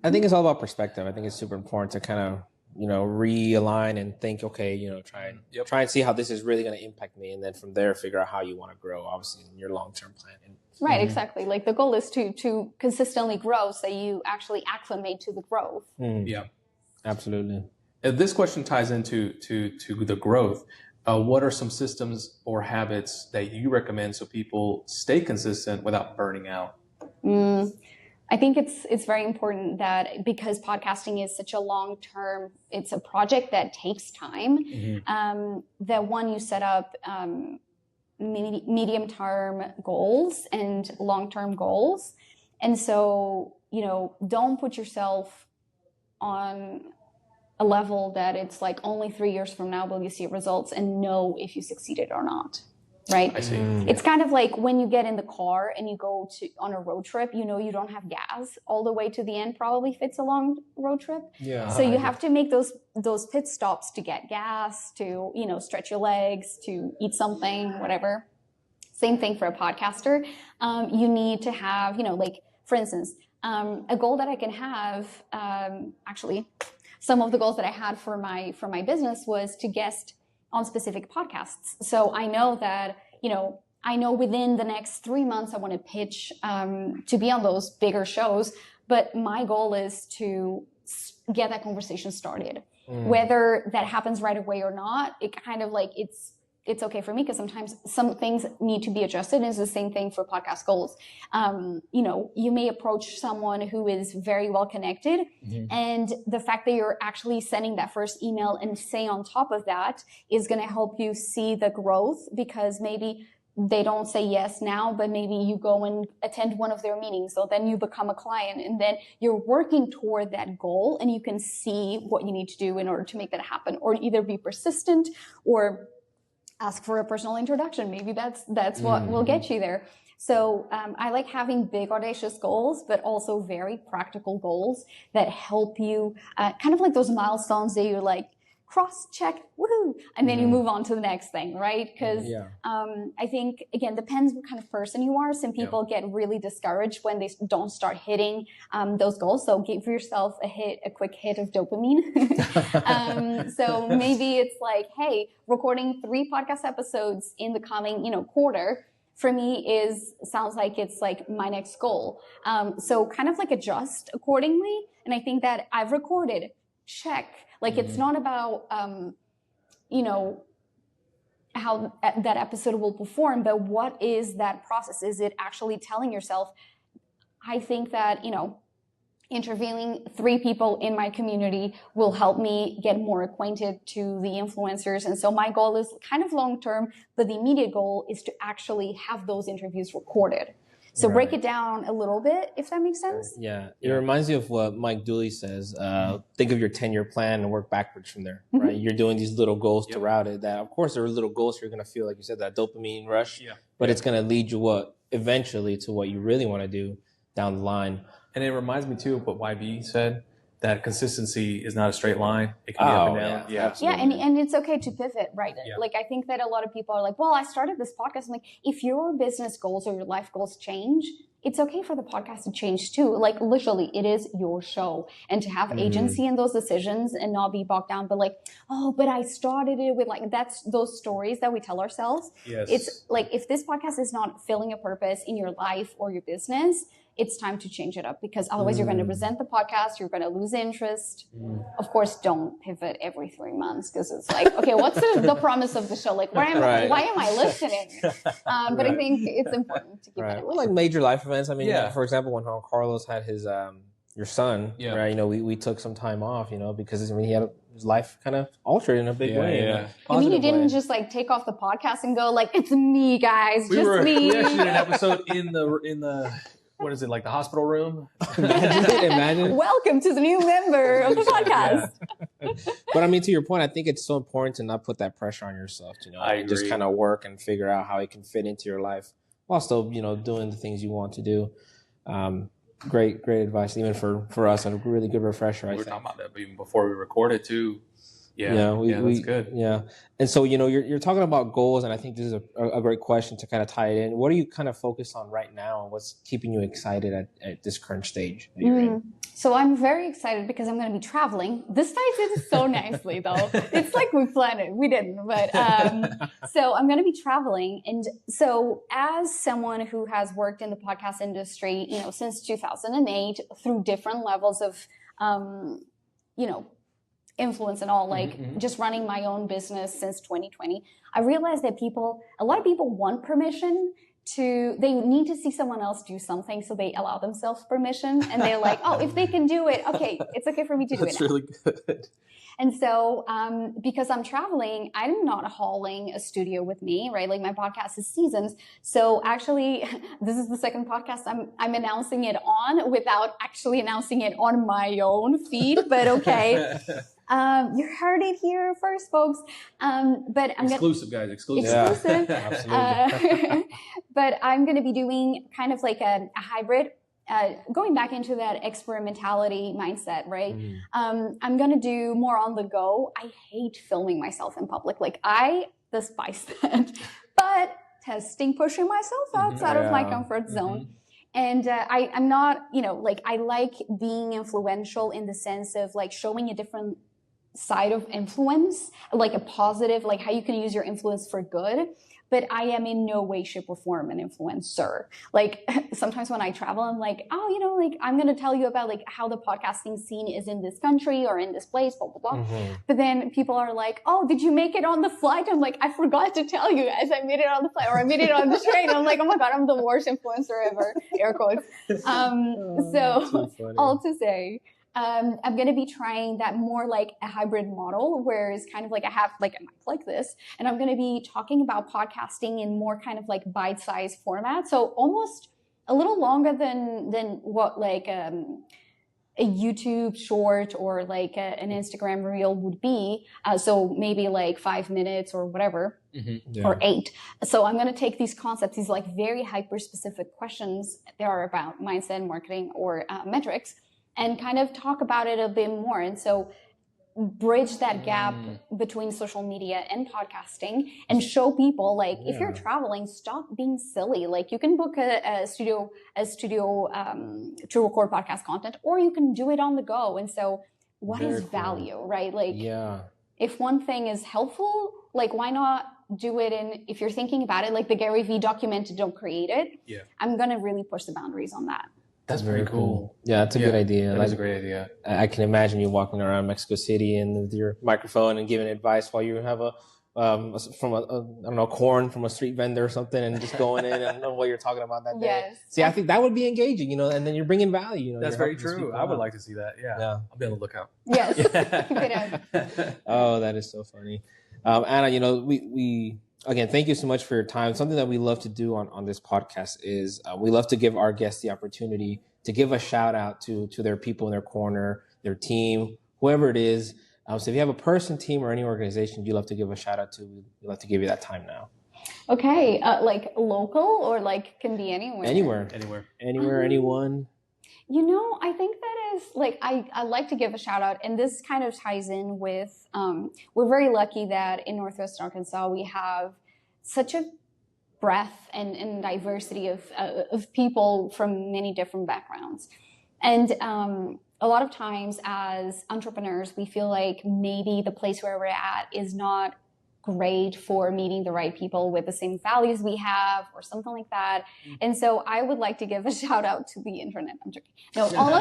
I think it's all about perspective. I think it's super important to kind of, realign and think, okay, try and see how this is really going to impact me. And then from there, figure out how you want to grow, obviously, in your long-term plan. Right, exactly. Like, the goal is to consistently grow so you actually acclimate to the growth. Yeah, absolutely. This question ties into the growth. What are some systems or habits that you recommend so people stay consistent without burning out? I think it's very important that, because podcasting is such a long-term, it's a project that takes time, that one, you set up medium-term goals and long-term goals. And so, don't put yourself on a level that it's like only 3 years from now will you see results and know if you succeeded or not. Right? I see. It's kind of like when you get in the car and you go on a road trip, you don't have gas all the way to the end, probably if it's a long road trip. Yeah. So you have to make those pit stops to get gas, to, stretch your legs, to eat something, whatever. Same thing for a podcaster. You need to have, like, for instance, a goal that I can have, actually, some of the goals that I had for my business was to guest on specific podcasts. So I know that, I know within the next 3 months, I want to pitch to be on those bigger shows. But my goal is to get that conversation started. Whether that happens right away or not, it kind of like, it's okay for me, because sometimes some things need to be adjusted. And it's the same thing for podcast goals. You may approach someone who is very well connected, and the fact that you're actually sending that first email and say on top of that is going to help you see the growth, because maybe they don't say yes now, but maybe you go and attend one of their meetings. So then you become a client, and then you're working toward that goal, and you can see what you need to do in order to make that happen, or either be persistent or ask for a personal introduction. Maybe that's what will get you there. So I like having big, audacious goals, but also very practical goals that help you, kind of like those milestones that you like cross-check, woohoo, and then you move on to the next thing, right? Because I think, again, depends what kind of person you are. Some people get really discouraged when they don't start hitting those goals. So give yourself a quick hit of dopamine. So maybe it's like, hey, recording 3 podcast episodes in the coming, quarter, for me sounds like it's like my next goal. So kind of like adjust accordingly. And I think that I've recorded, check. Like, it's not about, how that episode will perform, but what is that process? Is it actually telling yourself, I think that, interviewing 3 people in my community will help me get more acquainted to the influencers. And so my goal is kind of long-term, but the immediate goal is to actually have those interviews recorded. So break it down a little bit, if that makes sense. Yeah. It reminds me of what Mike Dooley says. Think of your 10-year plan and work backwards from there, right? You're doing these little goals throughout it that, of course, there are little goals you're going to feel, like you said, that dopamine rush, but it's going to lead you eventually to what you really want to do down the line. And it reminds me, too, of what YB said, that consistency is not a straight line. It can be up and down. Yeah, and it's okay to pivot, right? Like, I think that a lot of people are like, well, I started this podcast. I'm like, if your business goals or your life goals change, it's okay for the podcast to change too. Like, literally, it is your show. And to have agency in those decisions and not be bogged down, but like, oh, but I started it with, like, that's those stories that we tell ourselves. Yes. It's like, if this podcast is not filling a purpose in your life or your business, it's time to change it up, because otherwise you're going to resent the podcast. You're going to lose interest. Of course, don't pivot every 3 months, because it's like, okay, what's the promise of the show? Like, why am I listening? But I think it's important to keep it. Well, like major life events. I mean, for example, when Juan Carlos had his your son, right? We took some time off, because he had his life kind of altered in a big way. Yeah. I mean, you didn't just like take off the podcast and go like, it's me, guys, me. We actually did an episode in the what is it, like the hospital room? Imagine. Welcome to the new member of the podcast. But I mean, to your point, I think it's so important to not put that pressure on yourself, I agree. Just kind of work and figure out how it can fit into your life while still, doing the things you want to do. Great advice, even for us, a really good refresher, I think. We were talking about that even before we recorded too. Yeah, that's good. Yeah. And so, you're talking about goals, and I think this is a great question to kind of tie it in. What are you kind of focused on right now, and what's keeping you excited at this current stage that you're in? So I'm very excited because I'm going to be traveling. This ties in so nicely, though. It's like we planned it. We didn't, but so I'm going to be traveling. And so as someone who has worked in the podcast industry, since 2008, through different levels of, influence and all, like just running my own business since 2020, I realized that a lot of people want permission they need to see someone else do something, so they allow themselves permission, and they're like, oh, if they can do it, okay, it's okay for me to do it. That's really good. And so, because I'm traveling, I'm not hauling a studio with me, right? Like, my podcast is seasons. So actually, this is the second podcast I'm announcing it on without actually announcing it on my own feed, but okay. You heard it here first, folks. But I'm exclusive, guys. Exclusive. Yeah. Absolutely. But I'm going to be doing kind of like a hybrid, going back into that experimentality mindset, right? I'm going to do more on the go. I hate filming myself in public. Like, I despise that. But pushing myself outside of my comfort zone. And I'm not, I like being influential in the sense of like showing a different side of influence, like a positive, like how you can use your influence for good. But I am in no way, shape, or form an influencer. Like sometimes when I travel, I'm like, oh, you know, like I'm going to tell you about like how the podcasting scene is in this country or in this place, blah, blah, blah. But then people are like, oh, did you make it on the flight? I'm like, I forgot to tell you guys I made it on the flight, or I made it on the train. I'm like, oh my God, I'm the worst influencer ever, air quotes. So all to say, I'm going to be trying that more like a hybrid model, where it's kind of like I have like a mic like this, and I'm going to be talking about podcasting in more kind of like bite-sized format. So almost a little longer than what like a YouTube short or like an Instagram reel would be. So maybe like 5 minutes or whatever, or 8. So I'm going to take these concepts, these like very hyper specific questions that are about mindset, marketing, or metrics, and kind of talk about it a bit more. And so bridge that gap between social media and podcasting, and show people like, if you're traveling, stop being silly. Like you can book a studio to record podcast content, or you can do it on the go. And so what is value, right? Like if one thing is helpful, like why not do it? And if you're thinking about it, like the Gary Vee documented, don't create it. I'm going to really push the boundaries on that. That's very cool. Yeah, that's a good idea. That is a great idea. I can imagine you walking around Mexico City and with your microphone and giving advice while you have a corn from a street vendor or something, and just going in and know what you're talking about that day. See, I think that would be engaging, you know, and then you're bringing value. You know, that's very true. I would like to see that. Yeah. I'll be on the lookout. Yes. Keep it up. Oh, that is so funny. Ana, you know, we again, thank you so much for your time. Something that we love to do on this podcast is we love to give our guests the opportunity to give a shout out to their people in their corner, their team, whoever it is. So if you have a person, team, or any organization you love to give a shout out to, we'd love to give you that time now. Okay. Like local, or like can be anywhere? Anywhere, anyone. You know, I think that is like, I like to give a shout out, and this kind of ties in with, we're very lucky that in Northwest Arkansas, we have such a breadth and diversity of people from many different backgrounds. And a lot of times as entrepreneurs, we feel like maybe the place where we're at is not great for meeting the right people with the same values we have, or something like that. And so I would like to give a shout out to the internet. I'm joking. No, all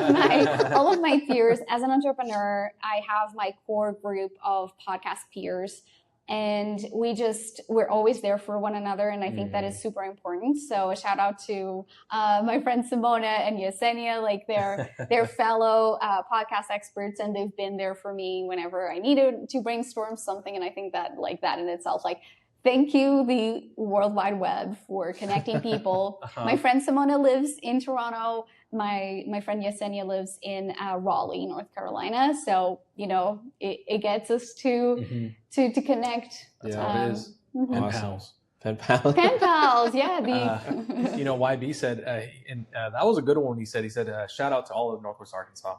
of my peers as an entrepreneur, I have my core group of podcast peers, and we're always there for one another. And I think that is super important. So a shout out to my friends Simona and Yesenia, like they're fellow podcast experts, and they've been there for me whenever I needed to brainstorm something. And I think that like that in itself, like, thank you, the World Wide Web, for connecting people. My friend Simona lives in Toronto. My friend Yesenia lives in Raleigh, North Carolina. So, you know, it gets us to connect. That's how it is. Pen pals. Pen pals. Pen pals, yeah. You know, YB said, and that was a good one. He said, shout out to all of Northwest Arkansas.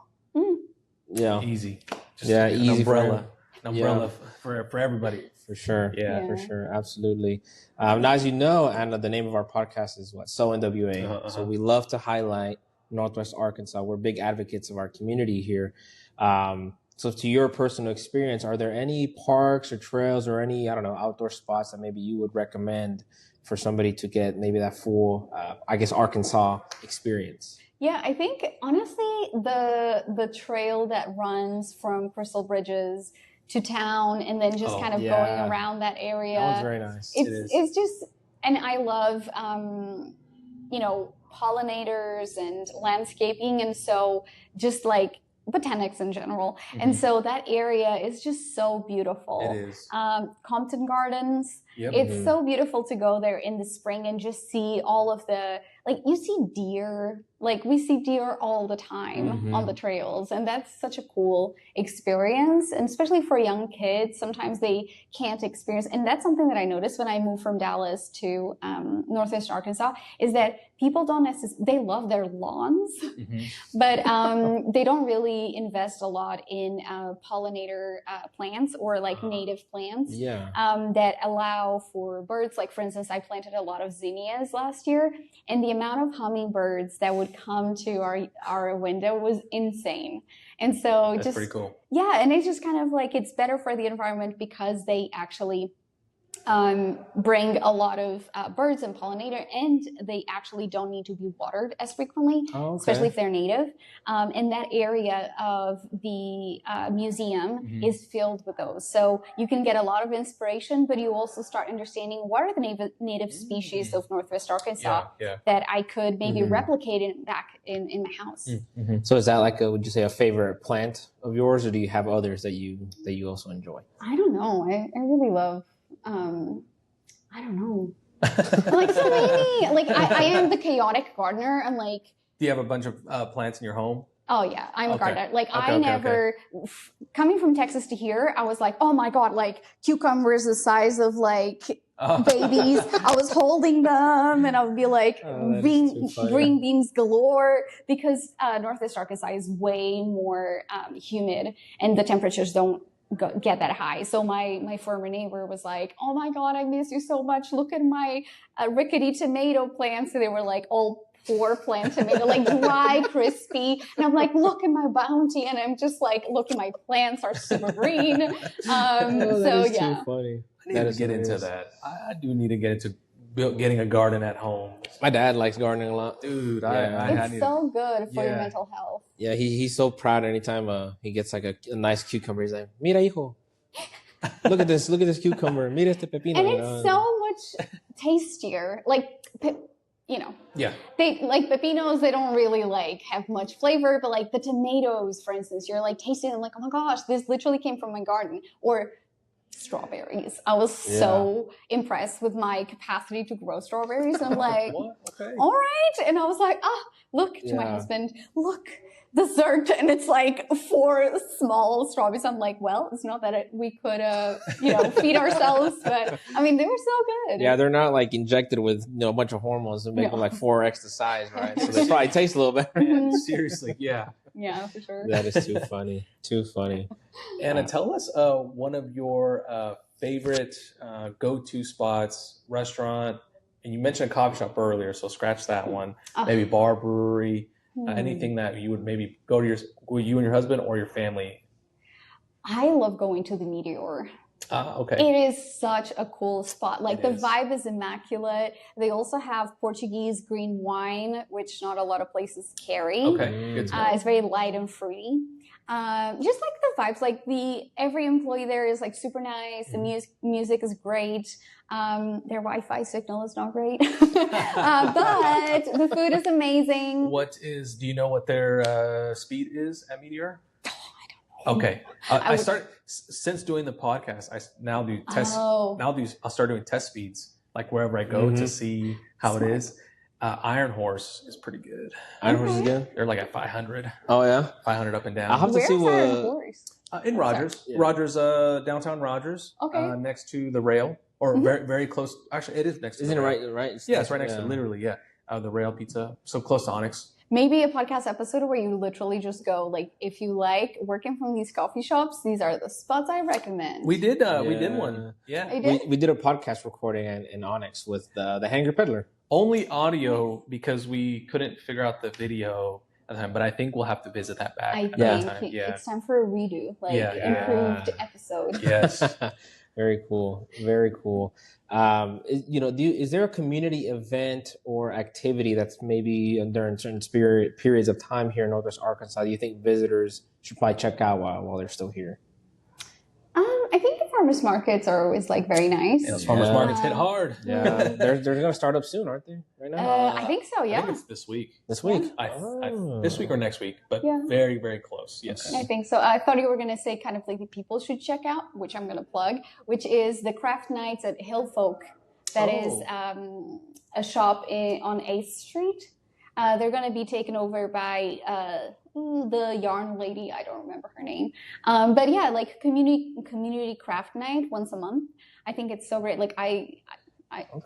Yeah. Easy. Just easy umbrella. An umbrella for everybody. For sure. Yeah, for sure. Absolutely. Now, as you know, Anna, the name of our podcast is what? SO NWA. So we love to highlight Northwest Arkansas. We're big advocates of our community here. So to your personal experience, are there any parks or trails or any, outdoor spots that maybe you would recommend for somebody to get maybe that full, Arkansas experience? Yeah, I think honestly, the trail that runs from Crystal Bridges to town, and then just kind of going around that area. That was very nice. It's just, and I love, pollinators and landscaping. And so just like botanics in general. And so that area is just so beautiful. It is. Compton Gardens. Yep. It's so beautiful to go there in the spring and just see all of the, like, you see deer, like we see deer all the time on the trails. And that's such a cool experience. And especially for young kids, sometimes they can't experience. And that's something that I noticed when I moved from Dallas to Northwest Arkansas, is that people don't necessarily, they love their lawns, but they don't really invest a lot in pollinator plants or like native plants that allow for birds. Like, for instance, I planted a lot of zinnias last year, and the amount of hummingbirds that would come to our window was insane. And so That's pretty cool. Yeah, and it's just kind of like it's better for the environment because they actually bring a lot of birds and pollinator, and they actually don't need to be watered as frequently, especially if they're native. And that area of the museum is filled with those. So you can get a lot of inspiration, but you also start understanding what are the native species of Northwest Arkansas that I could maybe replicate back in my house. So is that like would you say a favorite plant of yours, or do you have others that you also enjoy? I don't know. I really love I don't know. Like so many. Like I am the chaotic gardener. I'm like. Do you have a bunch of plants in your home? Oh yeah, I'm a gardener. Like I never coming from Texas to here, I was like, oh my god, like cucumbers the size of like babies. I was holding them, and I would be like green beans galore because Northwest Arkansas is way more humid, and the temperatures don't get that high. So my former neighbor was like, oh my god, I miss you so much. Look at my rickety tomato plants. So they were like all poor plant tomato, like dry, crispy. And I'm like, look at my bounty. And I'm just like, look, my plants are super green. So yeah. Too funny. I need to get into that. I do need to get into getting a garden at home. My dad likes gardening a lot. Dude, it's so good for your mental health. Yeah, he's so proud anytime he gets like a nice cucumber. He's like, mira, hijo. Look at this cucumber. Mira este pepino. And it's so much tastier. Like, you know. Yeah. They like pepinos, they don't really like have much flavor, but like the tomatoes, for instance, you're like tasting them like, oh my gosh, this literally came from my garden. Or strawberries. I was so impressed with my capacity to grow strawberries. I'm like, all right. And I was like, look to my husband, look, dessert. And it's like 4 small strawberries. I'm like, well, it's not that we could, feed ourselves, but I mean, they were so good. Yeah, they're not like injected with a bunch of hormones to make them like 4x the size, right? So they probably taste a little better. Seriously, yeah. Yeah, for sure. That is too funny. Too funny. Anna, tell us one of your favorite go-to spots, restaurant, and you mentioned a coffee shop earlier, so scratch that one. Maybe bar, brewery, anything that you would maybe go to you and your husband or your family. I love going to the Meteor. Okay. It is such a cool spot. Like the vibe is immaculate. They also have Portuguese green wine, which not a lot of places carry. Okay. It's very light and fruity. Just like the vibes, like every employee there is like super nice. The music is great. Their Wi-Fi signal is not great, but the food is amazing. Do you know what their speed is at Meteor? Okay. I started since doing the podcast. I now do tests. I'll start doing test speeds like wherever I go to see how it is. Iron Horse is pretty good. Iron Horse is good. They're like at 500. Oh yeah, 500 up and down. I'll have to see what. Iron Horse? In Rogers. Yeah. Rogers, downtown Rogers. Okay. Next to the rail, or very very close. Actually, it is next to. Isn't the it rail. right? Yeah, it's right next to it. Literally, yeah. The rail pizza, so close to Onyx. Maybe a podcast episode where you literally just go, like, if you like working from these coffee shops, these are the spots I recommend. We did one. Yeah. We did a podcast recording in Onyx with the Hanger Peddler. Only audio because we couldn't figure out the video at the time, but I think we'll have to visit that back. I think it's time for a redo, improved episode. Yes. Very cool. Very cool. Is there a community event or activity that's maybe during certain periods of time here in Northwest Arkansas do you think visitors should probably check out while they're still here? I think the farmers markets are always like very nice. Yeah, those farmers markets hit hard. Yeah, they're going to start up soon, aren't they? Right now? I think so. Yeah. I think it's this week. This week? This week or next week, but very, very close. Yes. I think so. I thought you were going to say kind of like the people should check out, which I'm going to plug, which is the Craft Nights at Hillfolk. That is a shop on 8th Street. They're going to be taken over by the yarn lady. I don't remember her name. But yeah, like community craft night once a month. I think it's so great. Like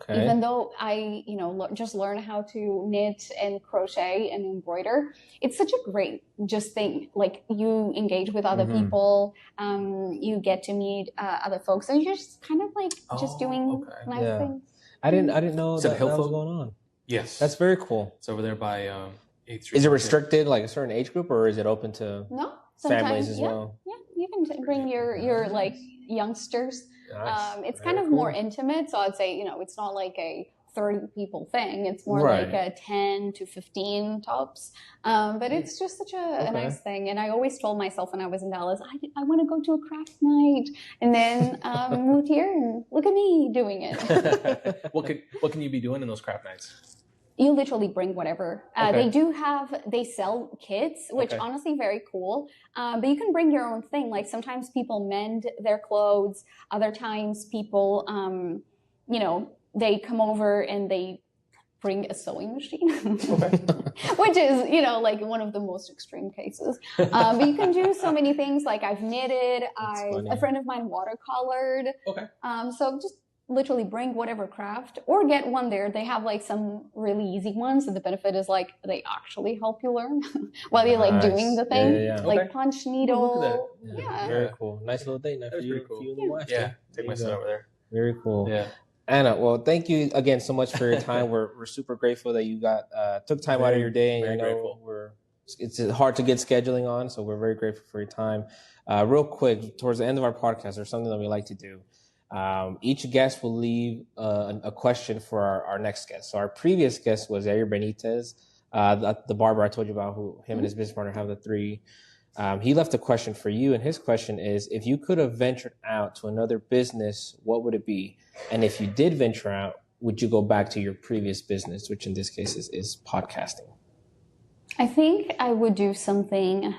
even though I just learn how to knit and crochet and embroider, it's such a great just thing. Like you engage with other people, you get to meet other folks, and you're just kind of like just doing nice things. I didn't know that was going on. Yes. That's very cool. It's over there by 8th Street. Is it restricted, like a certain age group, or is it open to No, families as well? Yeah, you can bring your like youngsters. Nice. It's Very kind of cool. more intimate, so I'd say, it's not like a 30 people thing. It's more Right. like a 10 to 15 tops. But it's just such a nice thing. And I always told myself when I was in Dallas, I want to go to a craft night. And then moved here and look at me doing it. What can you be doing in those craft nights? You literally bring whatever. They sell kits, which honestly very cool. But you can bring your own thing. Like sometimes people mend their clothes. Other times people, they come over and they bring a sewing machine, which is, like one of the most extreme cases. But you can do so many things. Like I've knitted, a friend of mine watercolored. Okay. So just literally bring whatever craft or get one there. They have like some really easy ones. And the benefit is like they actually help you learn while you're like doing the thing. Like punch needle. Yeah. Very cool. Nice little date night for you and the wife. Yeah. Take my son over there. Very cool. Yeah. Anna, well, thank you again so much for your time. We're super grateful that you took time out of your day. And it's hard to get scheduling on, so we're very grateful for your time. Real quick, towards the end of our podcast, there's something that we like to do. Each guest will leave a question for our next guest. So our previous guest was Yair Benitez, the barber I told you about, who him and his business partner have the 3. He left a question for you, and his question is, if you could have ventured out to another business, what would it be? And if you did venture out, would you go back to your previous business, which in this case is podcasting? I think I would do something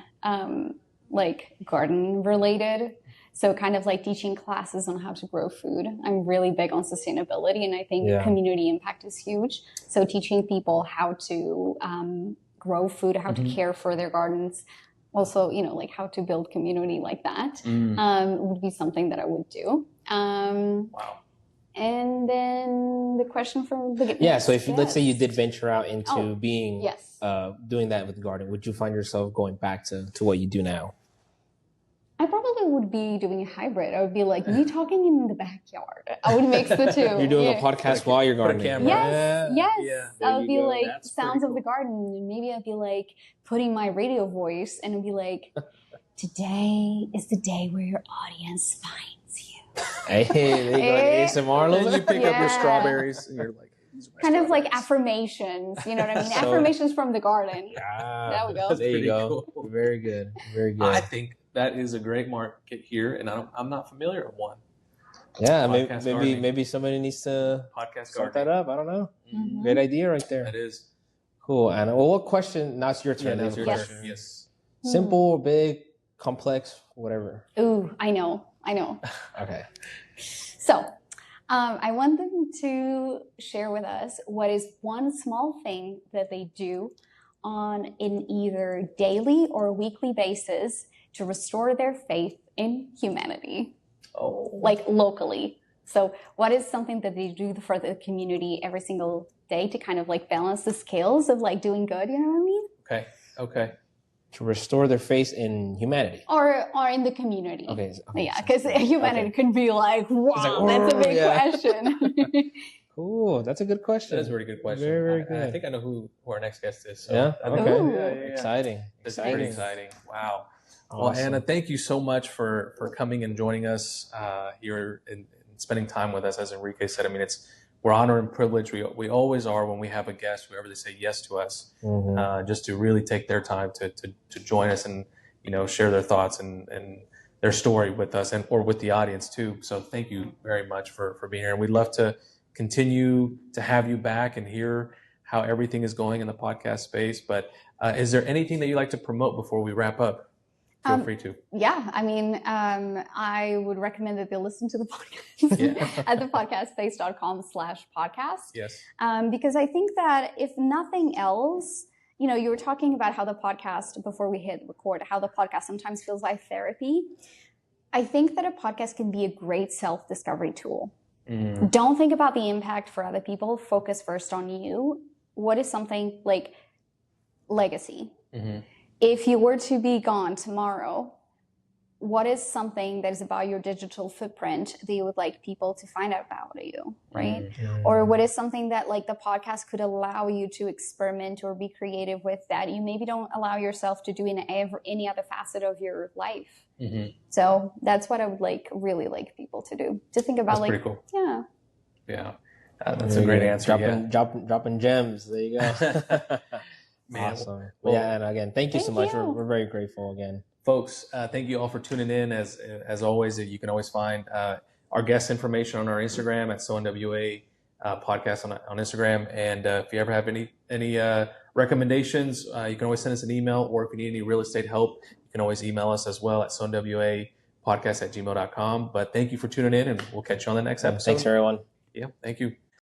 like garden related. So kind of like teaching classes on how to grow food. I'm really big on sustainability, and I think community impact is huge. So teaching people how to grow food, how to care for their gardens, also, like how to build community like that would be something that I would do. Wow. And then the question from the so if let's say you did venture out into being doing that with gardening, would you find yourself going back to what you do now? I probably would be doing a hybrid. I would be like me talking in the backyard. I would mix the two. You're doing a podcast while you're gardening. Yes. Yeah, I would be like sounds of the garden, and maybe I'd be like putting my radio voice, and it'd be like, today is the day where your audience finds you. Hey, there you go, ASMR. Then you pick up your strawberries, and you're like, kind of like affirmations, you know what I mean? Affirmations from the garden. There we go. There you go. Cool. Very good. Very good. I think that is a great market here, and I'm not familiar with one. Yeah, maybe somebody needs to start that up. I don't know. Mm-hmm. Great idea right there. That is. Cool, Anna. Well, what question? Now it's your turn. Yeah, that's your question. Yes. Simple, big, complex, whatever. Ooh, I know. Okay. So, I want them to share with us what is one small thing that they do on an either daily or weekly basis to restore their faith in humanity, like locally. So what is something that they do for the community every single day to kind of like balance the scales of like doing good, you know what I mean? Okay. To restore their faith in humanity. Or in the community. Okay. Yeah, because humanity could be like, wow, that's a big question. Cool. That's a good question. That's a very good question. Very good. I think I know who our next guest is. So yeah? Okay. Exciting. It's pretty exciting. Wow. Awesome. Well, Anna, thank you so much for coming and joining us here and spending time with us. As Enrique said, I mean, we're honored and privileged. We always are when we have a guest, whenever they say yes to us, just to really take their time to join us and, share their thoughts and their story with us or with the audience too. So thank you very much for being here. And we'd love to continue to have you back and hear how everything is going in the podcast space. But is there anything that you'd like to promote before we wrap up? Feel free to. Yeah, I mean, I would recommend that they listen to the podcast at thepodcastspace.com/podcast. Yes. Because I think that if nothing else, you were talking about how the podcast, before we hit record, how the podcast sometimes feels like therapy. I think that a podcast can be a great self-discovery tool. Don't think about the impact for other people. Focus first on you. What is something like legacy? If you were to be gone tomorrow, what is something that is about your digital footprint that you would like people to find out about you, right? Or what is something that like the podcast could allow you to experiment or be creative with that you maybe don't allow yourself to do in any other facet of your life. So that's what I would really like people to do, to think about. That's pretty cool. Yeah. That's a great answer. Dropping gems. There you go. Man, awesome. Well, and again, thank you so much. We're very grateful again. Folks, thank you all for tuning in. As always, you can always find our guest information on our Instagram at SO NWA podcast on Instagram. And if you ever have any recommendations, you can always send us an email, or if you need any real estate help, you can always email us as well at SONWA podcast@gmail.com. But thank you for tuning in, and we'll catch you on the next episode. Thanks, everyone. Yeah, thank you.